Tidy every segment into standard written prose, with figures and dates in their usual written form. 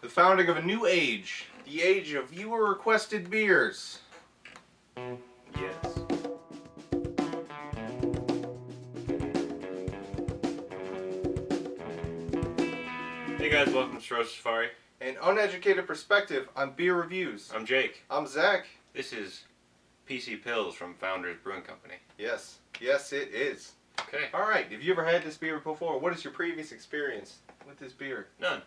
The founding of a new age. The age of viewer-requested beers. Yes. Hey guys, welcome to Cirrhosis Safari. An uneducated perspective on beer reviews. I'm Jake. I'm Zach. This is PC Pills from Founders Brewing Company. Yes. Yes, it is. Okay. Alright, have you ever had this beer before? What is your previous experience with this beer? None.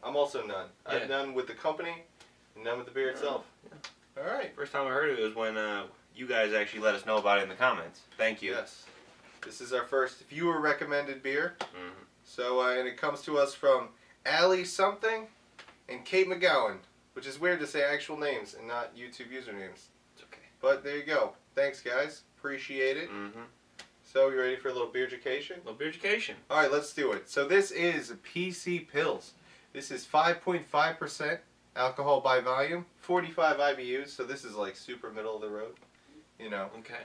I'm also none. Yeah. I've none with the company, and none with the beer itself. Yeah. Alright. First time I heard of it was when you guys actually let us know about it in the comments. Thank you. Yes. This is our first viewer-recommended beer. Mm-hmm. So, and it comes to us from Allie something and Kate McGowan, which is weird to say actual names and not YouTube usernames. It's okay. But there you go. Thanks, guys. Appreciate it. Mm-hmm. So, you ready for a little beer education? A little beer education. All right, let's do it. So this is PC Pills. This is 5.5% alcohol by volume, 45 IBUs. So this is like super middle of the road, you know. Okay.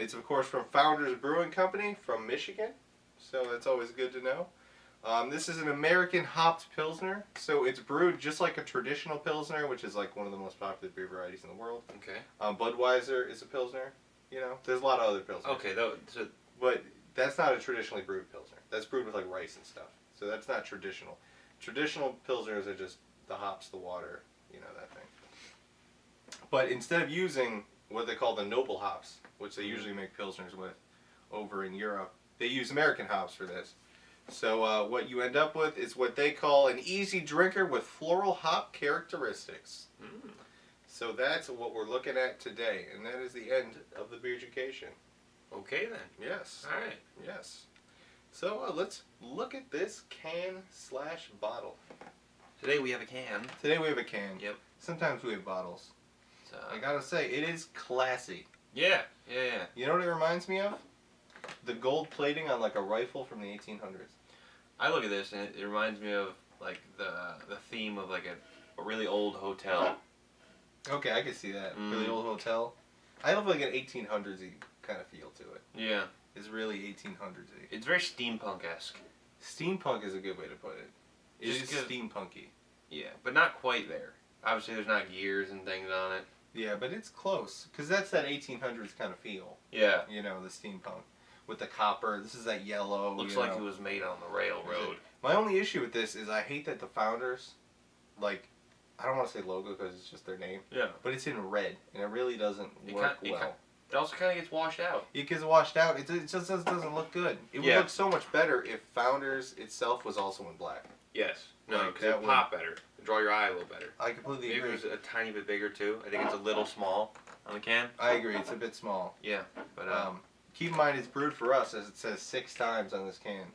It's of course from Founders Brewing Company from Michigan. So that's always good to know. This is an American hopped Pilsner. So it's brewed just like a traditional Pilsner, which is like one of the most popular beer varieties in the world. Okay. Budweiser is a Pilsner. You know, there's a lot of other Pilsners. Okay, so But that's not a traditionally brewed Pilsner. That's brewed with like rice and stuff. So that's not traditional. Traditional Pilsners are just the hops, the water, you know, that thing. But instead of using what they call the noble hops, which they usually make Pilsners with over in Europe, they use American hops for this. So what you end up with is what they call an easy drinker with floral hop characteristics. Mm. So that's what we're looking at today, and that is the end of the beer education. Okay then. Yes. All right. Yes. So let's look at this can/bottle. Today we have a can. Today we have a can. Yep. Sometimes we have bottles. So, I gotta say, it is classy. Yeah. You know what it reminds me of? The gold plating on like a rifle from the 1800s. I look at this and it reminds me of like the theme of like a really old hotel. Okay, I can see that. Mm. Really old hotel. I have like an 1800s-y kind of feel to it. Yeah. It's really 1800s-y. It's very steampunk-esque. Steampunk is a good way to put it. It Just is 'cause- steampunky. Yeah, but not quite there. Obviously, there's not gears and things on it. Yeah, but it's close. Because that's that 1800s kind of feel. Yeah. You know, the steampunk. With the copper. This is that yellow. Looks you like know. it was made on the railroad. My only issue with this is I hate that the founders, like, I don't want to say logo because it's just their name, Yeah. but it's in red, and it really doesn't work well. It also kind of gets washed out. It gets washed out. It just doesn't look good. It would look so much better if Founders itself was also in black. Yes. No, Like, because it would pop better. It'd draw your eye a little better. I completely Maybe agree. it was a tiny bit bigger too. I think it's a little small on the can. I agree. It's a bit small. Yeah, but Keep in mind it's brewed for us, as it says 6 times on this can.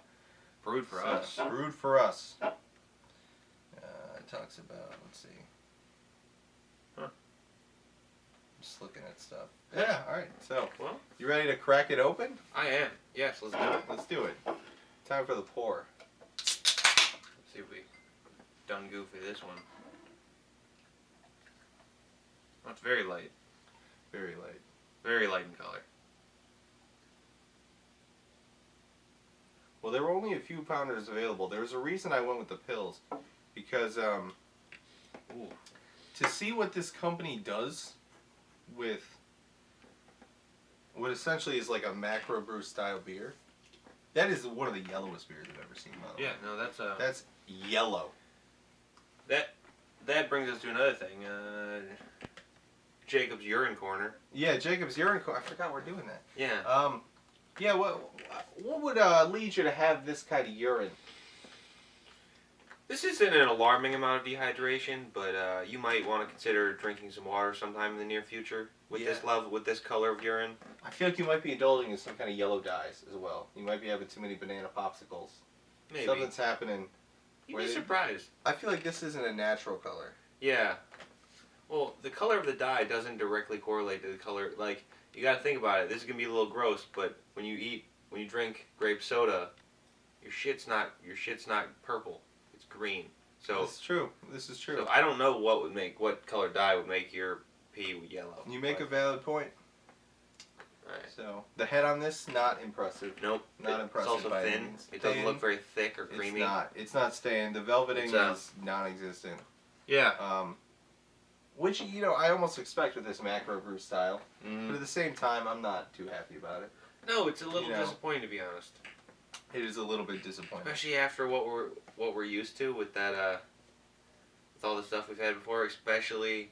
brewed for us. Brewed for us. It talks about, let's see. Huh. Just looking at stuff. Yeah, alright. So, Well, you ready to crack it open? I am. Yes, let's do it. Let's do it. Time for the pour. Let's see if we done goofy this one. Oh, it's very light. Very light. Very light in color. Well, there were only a few pounders available. There was a reason I went with the pills. Because, Ooh. to see what this company does with what essentially is like a macro brew style beer, that is one of the yellowest beers I've ever seen, by the way. Yeah, no, That's yellow. that brings us to another thing. Jacob's Urine Corner. Yeah, Jacob's Urine Corner. I forgot we're doing that. Yeah. Yeah, what would lead you to have this kind of urine? This isn't an alarming amount of dehydration, but you might want to consider drinking some water sometime in the near future with this level, with this color of urine. I feel like you might be indulging in some kind of yellow dyes as well. You might be having too many banana popsicles. Maybe. Something's happening. You'd be surprised. I feel like this isn't a natural color. Yeah. Well, the color of the dye doesn't directly correlate to the color. Like, you got to think about it. This is gonna be a little gross, but when you drink grape soda, your shit's not purple. It's green. So This is true. This is true. So I don't know what color dye would make your pee yellow. You make a valid point. Alright. So the head on this, not impressive. Nope. Not impressive. It's also by any thin. means. It doesn't look very thick or creamy. It's not staying. The velveting is non-existent. Yeah. Which I almost expect with this macro brew style, but at the same time, I'm not too happy about it. No, it's a little disappointing to be honest. It is a little bit disappointing, especially after what we're used to with that with all the stuff we've had before, especially.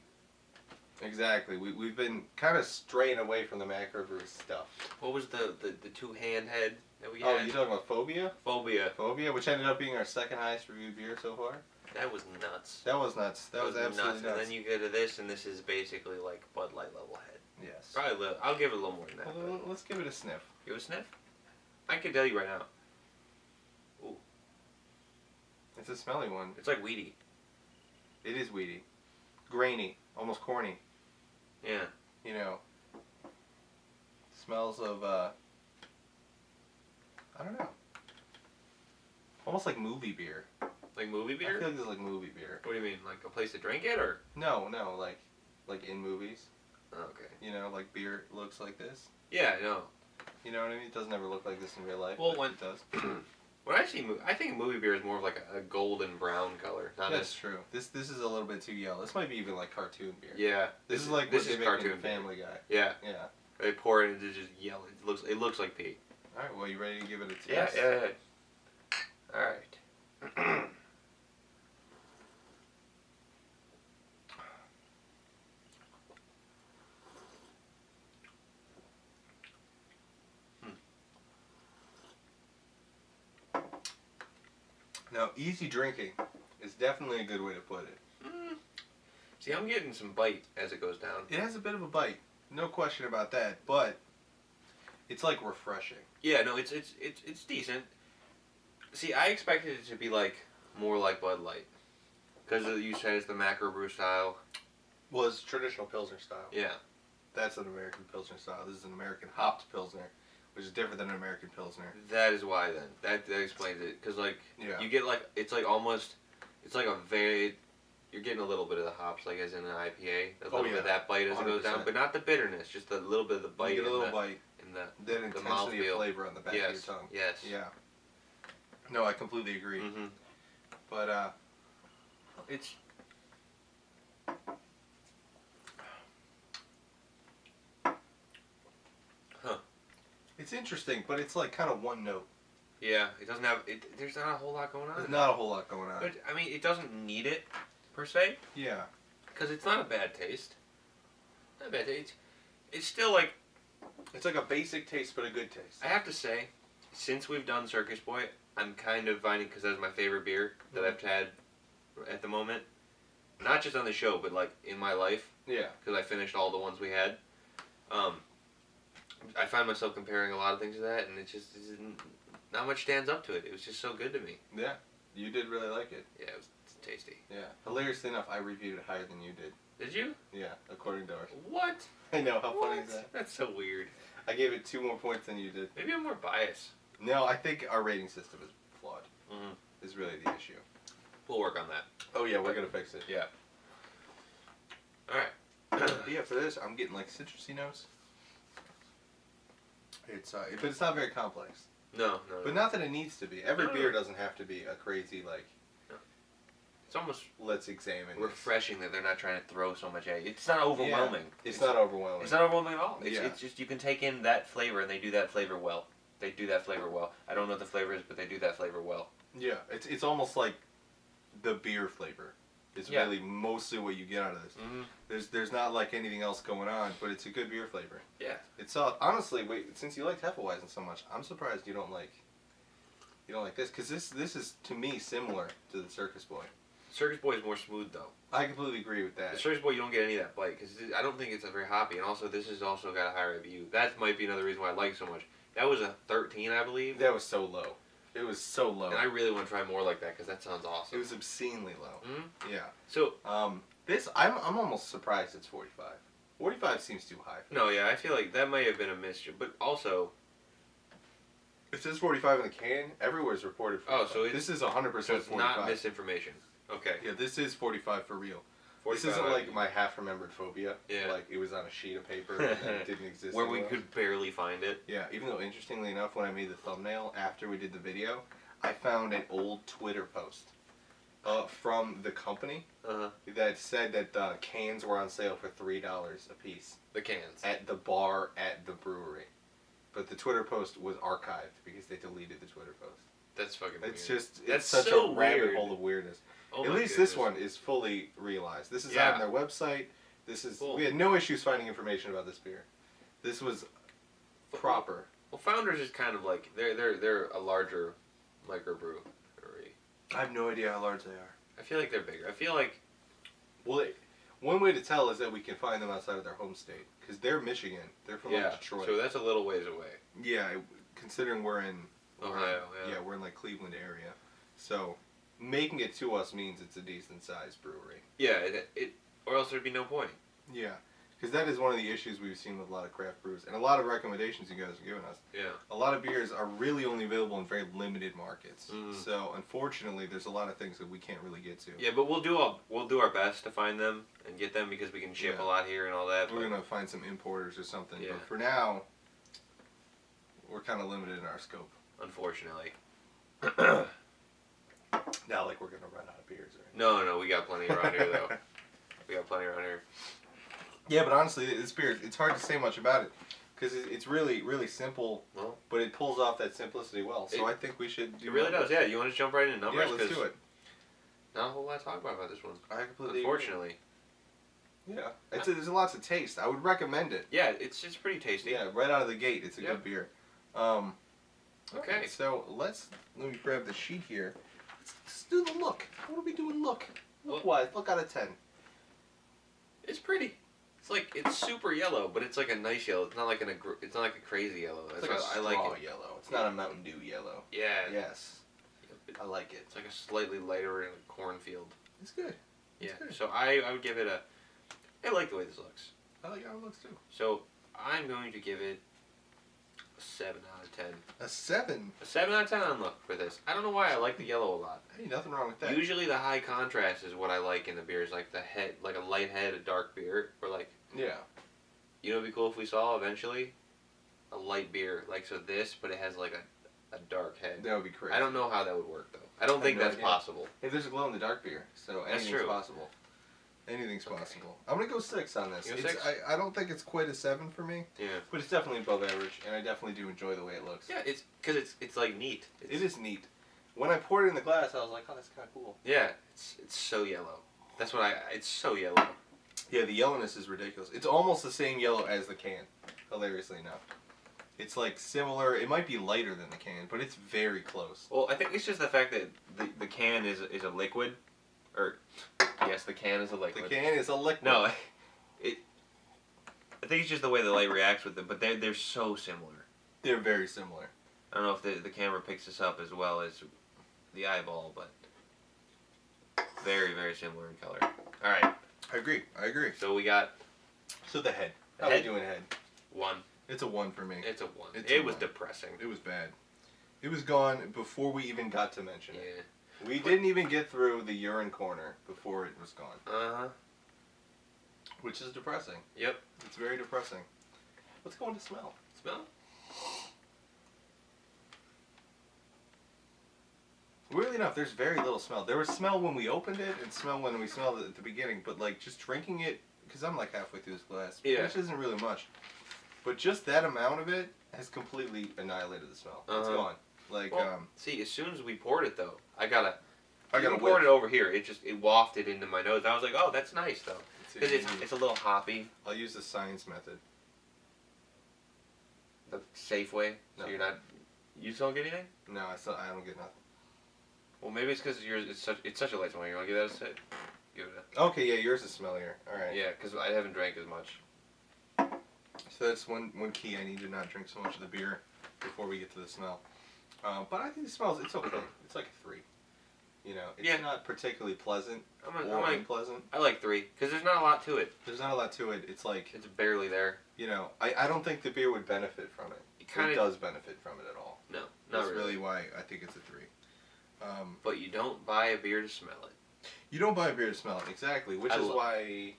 Exactly. We've been kind of straying away from the macro brew stuff. What was the two-hand head that we had? Oh, you talking about Phobia? Phobia, which ended up being our second highest reviewed beer so far. That was nuts. That was nuts. That was absolutely nuts. And then you go to this, and this is basically like Bud Light level head. Yes. Probably I'll give it a little more than that. Well, let's give it a sniff. Give it a sniff? I can tell you right now. Ooh. It's a smelly one. It's like weedy. It is weedy. Grainy. Almost corny. Yeah. Smells of, I don't know. Almost like movie beer. Like movie beer? I feel like this is like movie beer. What do you mean? Like a place to drink it, or? No, like in movies. Oh, okay. Like beer looks like this. Yeah, no. You know what I mean? It doesn't ever look like this in real life. Well, when it does. When I see I think movie beer is more of like a golden brown color. That's true. This is a little bit too yellow. This might be even like cartoon beer. Yeah. This is like what they make in Family Guy. Yeah. Yeah. They pour it into just yellow. It looks like pee. All right. Well, you ready to give it a taste? Yeah. All right. Now, easy drinking is definitely a good way to put it. See, I'm getting some bite as it goes down. It has a bit of a bite, no question about that, but it's like refreshing. Yeah, no, it's decent. See, I expected it to be like more like Bud Light, because you said it's the macro brew style. Well, it's traditional Pilsner style. Yeah. That's an American Pilsner style. This is an American hopped Pilsner, which is different than an American Pilsner. That is why then. That explains it. Because, like, you get, like, it's like almost, it's like a very, you're getting a little bit of the hops, like as in an IPA. A little bit of that bite as 100%. It goes down. But not the bitterness, just a little bit of the bite. You get a little bite. In the then intensity of flavor on the back of your tongue. Yes. Yeah. No, I completely agree. Mm-hmm. But, it's... It's interesting, but it's like kind of one note. Yeah, it doesn't have. There's not a whole lot going on. There's not a whole lot going on. But I mean, it doesn't need it, per se. Yeah. Because it's not a bad taste. Not a bad taste. It's still like. It's like a basic taste, but a good taste. I have to say, since we've done Circus Boy, I'm kind of finding, because that's my favorite beer that I've had at the moment. Not just on the show, but like in my life. Yeah. Because I finished all the ones we had. I find myself comparing a lot of things to that, and it's not much stands up to it. It was just so good to me. Yeah, you did really like it. Yeah, it's tasty. Yeah. Hilariously enough, I reviewed it higher than you did. Did you? Yeah, according to ours. What? I know, how funny is that? That's so weird. I gave it 2 more points than you did. Maybe I'm more biased. No, I think our rating system is flawed. Mm-hmm. Is really the issue. We'll work on that. Oh yeah, we're gonna fix it. Yeah. Alright. Yeah, for this, I'm getting like citrusy notes. It's but it's not very complex. No. But not that it needs to be. Every beer doesn't have to be a crazy like. No. It's almost let's examine. Refreshing that they're not trying to throw so much at you. It's not overwhelming. Yeah, it's not overwhelming. It's not overwhelming at all. Yeah. It's just you can take in that flavor, and they do that flavor well. They do that flavor well. I don't know what the flavor is, but they do that flavor well. Yeah, it's almost like the beer flavor. It's really mostly what you get out of this. Mm-hmm. There's not like anything else going on, but it's a good beer flavor. Yeah. It's honestly, since you like Hefeweizen so much, I'm surprised you don't like this, because this is to me similar to the Circus Boy. Circus Boy is more smooth though. I completely agree with that. The Circus Boy, you don't get any of that bite because I don't think it's a very hoppy, and also this has also got a higher IBU. That might be another reason why I like it so much. That was a 13, I believe. That was so low. It was so low. And I really want to try more like that because that sounds awesome. It was obscenely low. Mm-hmm. Yeah. So this I'm almost surprised it's 45. 45 seems too high. No, yeah, I feel like that may have been a mischief, but also it says 45 in the can. Everywhere's reported 45. Oh, so this is 100% 45. Not misinformation. Okay. Yeah, this is 45 for real. This isn't like my half-remembered phobia. Yeah. Like, it was on a sheet of paper and then it didn't exist Where anywhere we could barely find it. Yeah, even though, interestingly enough, when I made the thumbnail after we did the video, I found an old Twitter post from the company that said that cans were on sale for $3 a piece. The cans. At the bar at the brewery. But the Twitter post was archived because they deleted the Twitter post. That's fucking weird. It's such a rabbit hole of weirdness. Oh At least this one is fully realized. This is on their website. We had no issues finding information about this beer. This was proper. Well, Founders is kind of like they're a larger microbrewery. I have no idea how large they are. I feel like they're bigger. I feel like one way to tell is that we can find them outside of their home state because they're Michigan. They're from like Detroit. So that's a little ways away. Yeah, considering we're in Ohio. Yeah, we're in like Cleveland area. So making it to us means it's a decent sized brewery. Yeah, or else there'd be no point. Yeah, because that is one of the issues we've seen with a lot of craft brews and a lot of recommendations you guys have given us. Yeah. A lot of beers are really only available in very limited markets. So unfortunately, there's a lot of things that we can't really get to. Yeah, but we'll do our best to find them and get them because we can ship a lot here and all that. We're gonna find some importers or something. Yeah. But for now, we're kind of limited in our scope. Unfortunately. Not like we're gonna run out of beers or anything. No, we got plenty around here though. We got plenty around here. Yeah, but honestly, this beer, it's hard to say much about it because it's really, really simple. Well, but it pulls off that simplicity well. So I think we should do it really does. Yeah, you want to jump right into numbers? Yeah, let's do it. Not a whole lot to talk about this one. I completely Unfortunately. Agree. Yeah, there's a lot to taste. I would recommend it. Yeah, it's pretty tasty. Yeah, right out of the gate, it's a good beer. Okay. So let me grab the sheet here. Let's do the look. What are we doing? Look out of 10. It's pretty. It's super yellow, but it's like a nice yellow. It's not like a crazy yellow. It's like a straw yellow. It's not a Mountain Dew yellow. Yeah. Yes. I like it. It's like a slightly lighter in a cornfield. It's good. Yeah. So I would give it I like the way this looks. I like how it looks too. So I'm going to give it a 7 out of 10. A 7? A 7 out of 10 on look for this. I don't know why I like the yellow a lot. Hey, nothing wrong with that. Usually the high contrast is what I like in the beers, like the head, like a light head, a dark beer, or like. Yeah. You know, it'd be cool if we saw eventually a light beer like this, but it has like a dark head. That would be crazy. I don't know how that would work though. I don't think that's possible. Hey, there's a glow in the dark beer, so anything's possible. Anything's possible. I'm gonna go 6 on this. I don't think it's quite a 7 for me. Yeah. But it's definitely above average, and I definitely do enjoy the way it looks. Yeah, it's because it's like neat. It is neat. When I poured it in the glass, I was like, oh, that's kind of cool. Yeah, it's so yellow. That's what it's so yellow. Yeah, the yellowness is ridiculous. It's almost the same yellow as the can, hilariously enough. It's like similar. It might be lighter than the can, but it's very close. Well, I think it's just the fact that the can is a liquid, or yes, the can is a liquid. The can is a liquid. No, I think it's just the way the light reacts with them, but they're so similar. They're very similar. I don't know if the camera picks this up as well as the eyeball, but very, very similar in color. All right. I agree. So we got. So the head. How are we doing head? 1. It's a 1 for me. It's a 1. It was depressing. It was bad. It was gone before we even got to mention it. Yeah. We didn't even get through the urine corner before it was gone. Uh-huh. Which is depressing. Yep. It's very depressing. Let's go into smell. Smell? Weirdly enough, there's very little smell. There was smell when we opened it and smell when we smelled it at the beginning, but like just drinking it, because I'm like halfway through this glass, which isn't really much. But just that amount of it has completely annihilated the smell. It's gone. Like, see, as soon as we poured it though, I poured it over here. It wafted into my nose. I was like, oh, that's nice though, because it's a little hoppy. I'll use the science method. The safe way. So No. you're not. You don't get anything? No, I don't get nothing. Well, maybe it's because yours. It's such a light smell. You want to give that a sit? Give it Okay, yeah, yours is smellier. All right. Yeah, because I haven't drank as much. So that's one key. I need to not drink so much of the beer before we get to the smell. But I think the smells. It's okay. It's like a 3. You know, it's not particularly pleasant or unpleasant. I like 3 because there's not a lot to it. There's not a lot to it. It's like it's barely there. You know, I don't think the beer would benefit from it. It does benefit from it at all. No, that's really why I think it's a 3. But you don't buy a beer to smell it. You don't buy a beer to smell it, exactly. Which is why.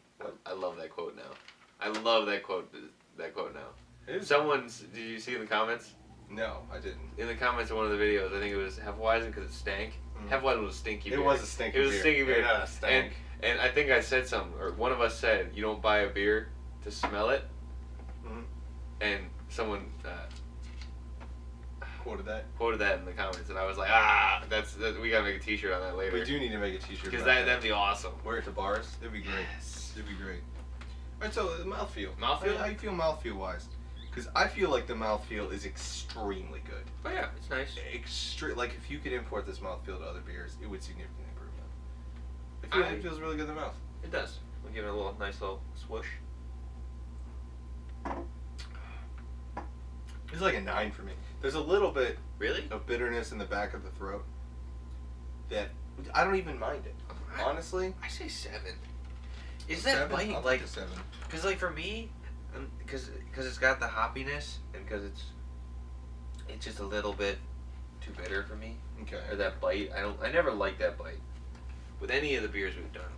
I love that quote now. I love that quote. That quote now. Someone's. Did you see in the comments? No, I didn't. In the comments of one of the videos, I think it was Hefeweizen because it stank. Hefeweizen was a stinky beer. It was a stinky beer. It was a stinky beer. Not a stank. And I think I said something, or one of us said, you don't buy a beer to smell it. Mm-hmm. And someone quoted that in the comments, and I was like, we gotta make a T-shirt on that later. We do need to make a T-shirt because that'd be awesome. Wear it to bars. It'd be great. Yes. It'd be great. All right, so the mouthfeel. Mouthfeel? How you feel mouthfeel wise? Because I feel like the mouthfeel is extremely good. Oh yeah, it's nice. Like if you could import this mouthfeel to other beers, it would significantly improve them. It feels really good in the mouth. It does. We'll give it a nice little swoosh. It's like a 9 for me. There's a little bit really of bitterness in the back of the throat that I don't even mind it. Honestly, I say 7. Is that 7? bite I'll like take a 7? Because like for me, because it's got the hoppiness and because it's just a little bit too bitter for me. Okay. Or that bite, I never liked that bite with any of the beers we've done.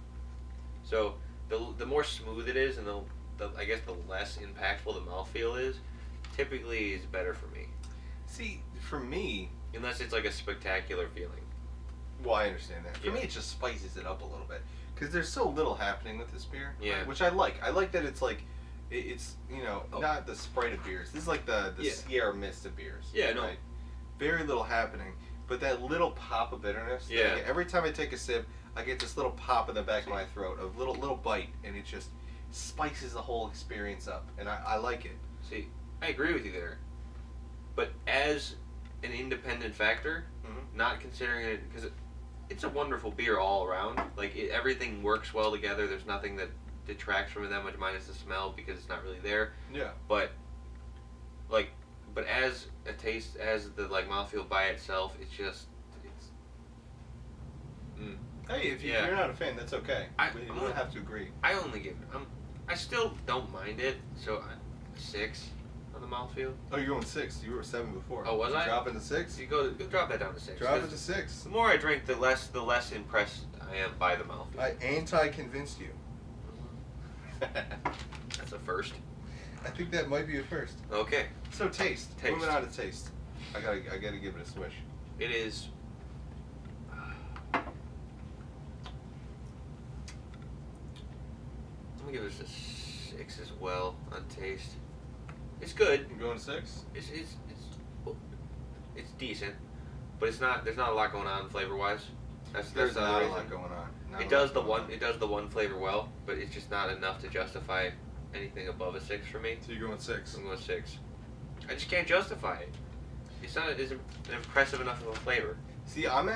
So the more smooth it is and the I guess the less impactful the mouthfeel is, typically is better for me. See, for me, unless it's like a spectacular feeling. Well, I understand that. For me, it just spices it up a little bit because there's so little happening with this beer. Yeah. Right? Which I like. I like that it's like, it's not the Sprite of beers. This is like the Sierra Mist of beers. Yeah, no. Right? Very little happening, but that little pop of bitterness. Yeah. Every time I take a sip, I get this little pop in the back of my throat, a little bite, and it just spices the whole experience up, and I like it. See, I agree with you there, but as an independent factor, not considering it because it's a wonderful beer all around. Like everything works well together. There's nothing that detracts from it that much, minus the smell because it's not really there. Yeah. But as a taste, as the like mouthfeel by itself, it's. Hey, if you're not a fan, that's okay. We don't have to agree. I only give it. I still don't mind it. So 6 on the mouthfeel. Oh, you're going 6. You were 7 before. Oh, was I? Dropping to 6. You go drop that down to 6. Drop it to 6. The more I drink, the less impressed I am by the mouthfeel. I anti-convinced you. That's a first. I think that might be a first. Okay. So taste. Moving on to taste. I gotta give it a swish. It is. I'm gonna give it a 6 as well on taste. It's good. You going 6? It's decent, but it's not. There's not a lot going on flavor wise. There's not a lot going on. It does the one flavor well, but it's just not enough to justify anything above a 6 for me. So you're going 6. I'm going 6. I just can't justify it. It's not an impressive enough of a flavor. See, I'm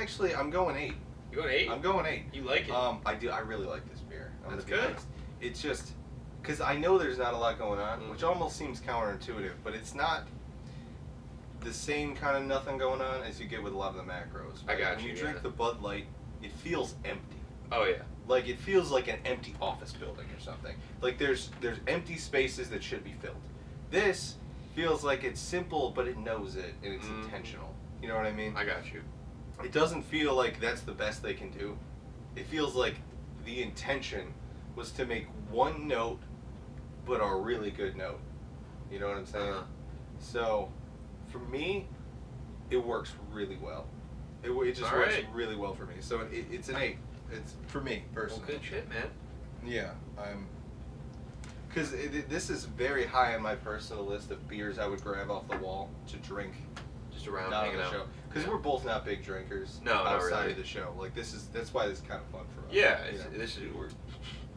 going 8. You going 8? I'm going 8. You like it? I do. I really like this beer. That's good. It's just because I know there's not a lot going on, which almost seems counterintuitive, but it's not the same kind of nothing going on as you get with a lot of the macros. Right? I got when you. When you drink the Bud Light, it feels empty. Oh yeah. Like it feels like an empty office building or something. Like there's empty spaces that should be filled. This feels like it's simple, but it knows it and it's intentional. You know what I mean? I got you. It doesn't feel like that's the best they can do. It feels like the intention was to make one note, but a really good note. You know what I'm saying? So, for me, it works really well. It just works really well for me. So it's an 8. It's for me personally. Well, good shit, man. Yeah, because this is very high on my personal list of beers I would grab off the wall to drink. Just around not hanging on the out. show. Because we're both not big drinkers. No, not outside really. of the show. Like that's why this is kind of fun for us. Yeah, we're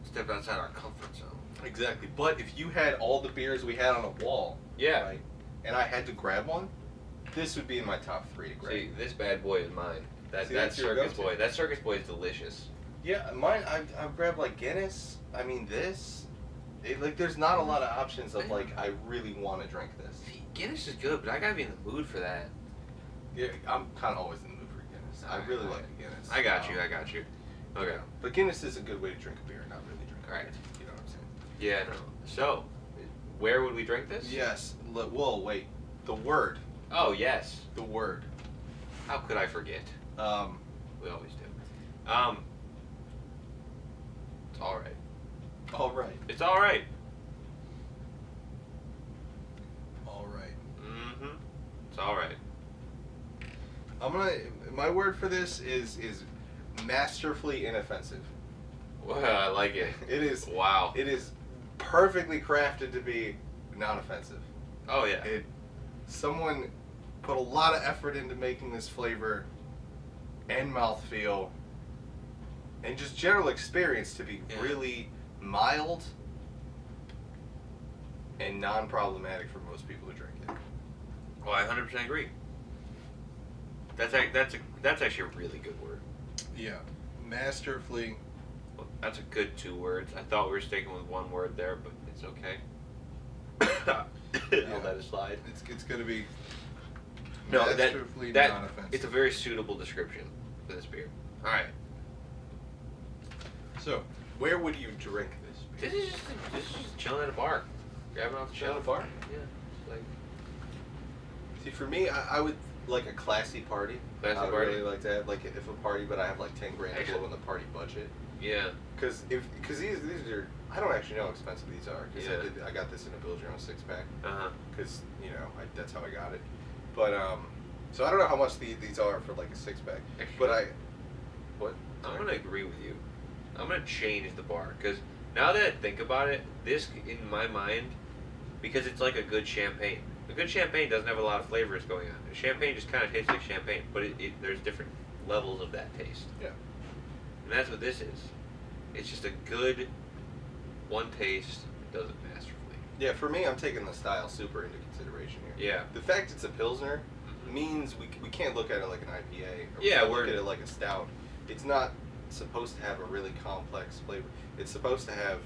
stepped outside our comfort zone. Exactly. But if you had all the beers we had on a wall, yeah, right, and I had to grab one, this would be in my top 3 to grab. See, this bad boy is mine. That Circus Boy. That Circus Boy is delicious. Yeah, mine. I've grabbed like Guinness. I mean this. There's not a lot of options of like I really want to drink this. See, Guinness is good, but I gotta be in the mood for that. Yeah, I'm kind of always in the mood for Guinness. I really like Guinness. I got you. Okay. Yeah. But Guinness is a good way to drink a beer, not really drink a beer. Right. You know what I'm saying? Yeah, no. So, where would we drink this? Yes. Whoa, wait. The word. Oh, yes. The word. How could I forget? We always do. It's all right. All right. Mm-hmm. It's all right. My word for this is masterfully inoffensive. Well, I like it. It is. Wow. It is perfectly crafted to be non-offensive. Oh yeah. Someone put a lot of effort into making this flavor and mouthfeel and just general experience to be really mild and non-problematic for most people who drink it. Well, I 100% agree. That's actually a really good word. Yeah, masterfully. Well, that's a good 2 words. I thought we were sticking with 1 word there, but it's okay. I'll let it slide. It's gonna be masterfully that non-offensive. It's a very suitable description for this beer. All right. So, where would you drink this beer? This is just chilling at a bar. Grabbing off the Chilling shelf. at a bar? Yeah. Like See, for me, I would like a classy party. Classy I would party? really like to have, like, if a party, but I have like 10 grand to Actually- blow in the party budget. yeah. Because these are, I don't actually know how expensive these are. Because Yeah. I got this in a Build Your Own 6-pack. Uh-huh. Because that's how I got it. But so I don't know how much these are for like a 6-pack. But what? I'm Sorry? gonna agree with you. I'm gonna change the bar because now that I think about it, this in my mind, because it's like a good champagne. A good champagne doesn't have a lot of flavors going on. A champagne just kind of tastes like champagne, but there's different levels of that taste. Yeah. And that's what this is. It's just a good one taste. It does it masterfully. Yeah, for me, I'm taking the style super into consideration here. Yeah. The fact it's a Pilsner means we can't look at it like an IPA. Or Yeah, we can't we're- look at it like a stout. It's not supposed to have a really complex flavor. It's supposed to have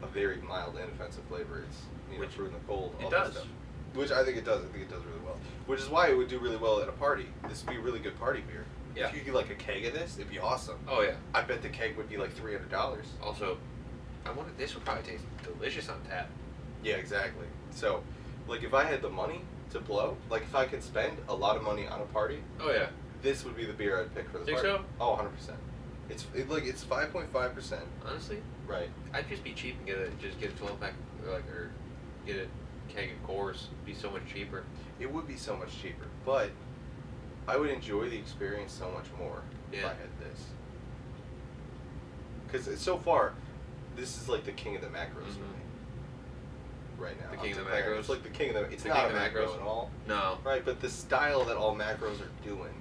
a very mild, inoffensive flavor. It's Which brewed in the cold. it all that does. stuff. Which I think it does. I think it does really well. Which is why it would do really well at a party. This would be a really good party beer. Yeah. If you could get like a keg of this, it'd be awesome. Oh yeah. I bet the keg would be like $300. Also, this would probably taste delicious on tap. Yeah, exactly. So, like, if I had the money to blow, like, if I could spend a lot of money on a party, Oh yeah. this would be the beer I'd pick for the Think party. so? Oh, 100%. It's 5.5%. Honestly, Right. I'd just be cheap and get a 12-pack, or get a keg of Coors. It'd be so much cheaper. It would be so much cheaper, but I would enjoy the experience so much more if I Yeah. had this. Because so far, this is like the king of the macros for me. Right now. The king I'm of the declaring it. macros? It's like the king of the. It's The not king a of the macro macros? at all. No. Right, but the style that all macros are doing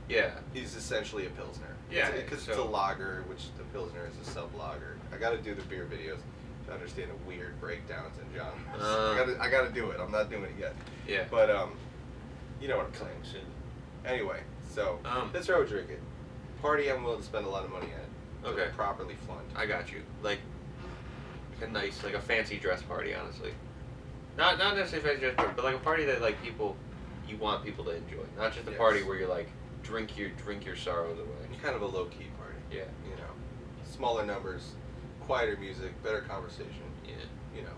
Yeah. is essentially a Pilsner. Yeah, Because it's a so- lager, which the Pilsner is a sub-lager. I gotta do the beer videos to understand the weird breakdowns in genres. I gotta do it. I'm not doing it yet. Yeah. But, you know what I'm saying. Coming soon. Anyway, so, that's where I would drink it. Party I'm willing to spend a lot of money at. Okay. Properly flunked. I got you. Like a nice, like a fancy dress party, honestly. Not necessarily fancy dress party, but like a party that like you want people to enjoy. Not just a Yes. party where you're like drink your sorrows away. Kind of a low-key party. Yeah. You know, smaller numbers, quieter music, better conversation. Yeah. You know,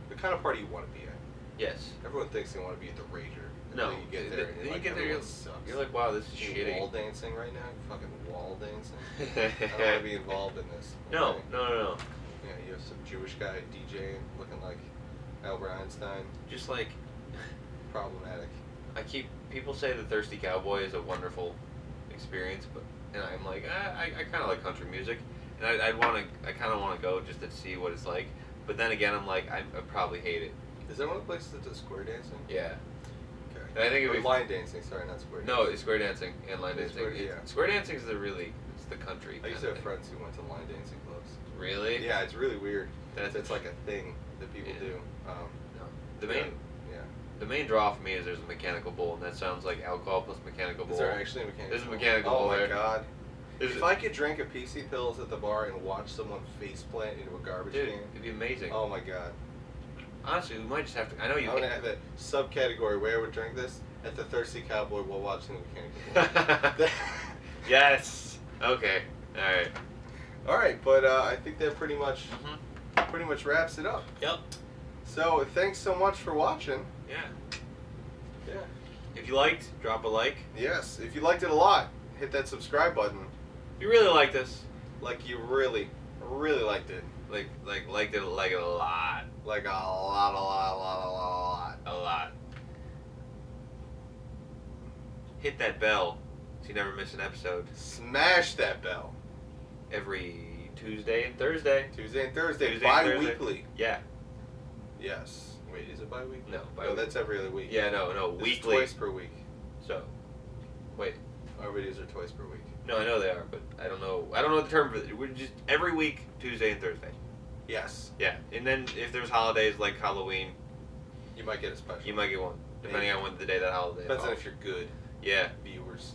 the kind of party you want to be at. Yes. Everyone thinks they want to be at the Rager. No. Then you get there, and Then you like, get there, everyone sucks. you're like, wow, this is You shitty. wall dancing right now? You fucking wall dancing? I don't want to be involved in this. No, okay? no. Yeah, you have some Jewish guy DJing looking like Albert Einstein. Just like Problematic. people say the Thirsty Cowboy is a wonderful experience, and I'm like, I kind of like country music, and I kind of want to go just to see what it's like. But then again, I'm like, I probably hate it. Is that one of the places that does square dancing? Yeah. Okay. And I think Or it'd be line dancing, sorry, not square dancing. No, it's square dancing and line dancing. Yeah. Square dancing is it's the country. I used to have friends who went to line dancing clubs. Really? Yeah, it's really weird. That's It's like a thing that people Yeah. do. No. The main draw for me is there's a mechanical bull, and that sounds like alcohol plus mechanical bull. Is there actually a mechanical There's a bull? mechanical Oh bull my there. god. There's If I could drink a PC Pills at the bar and watch someone face plant into a garbage Dude, can, it'd be amazing. oh my god. Honestly, we might just have to. I know you. I'm gonna have a subcategory where I would drink this at the Thirsty Cowboy while watching the mechanical bull. Yes. Okay. All right. All right, but I think that pretty much wraps it up. Yep. So thanks so much for watching. Yeah. Yeah. If you liked, drop a like. Yes. If you liked it a lot, hit that subscribe button. If you really like this, Like you really, Really liked it. Liked it a lot. Like a lot. A lot. Hit that bell so you never miss an episode. Smash that bell. Every Tuesday and Thursday. Tuesday and Thursday. Tuesday and Thursday. Bi-weekly. Yeah. Wait, is it bi-weekly? No, No, bi-weekly. that's every other week. Yeah, no, This is weekly. twice per week. So, wait. Our videos are twice per week. No, I know they are, but I don't know the term for it. We're just every week, Tuesday and Thursday. Yes. Yeah, and then if there's holidays like Halloween, You might get a special. you might get one, depending on when the day that holiday Depends on falls. if you're good Yeah, viewers.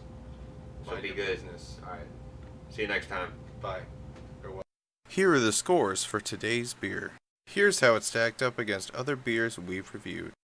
so Mind be your good. business. All right. See you next time. Bye. Here are the scores for today's beer. Here's how it stacked up against other beers we've reviewed.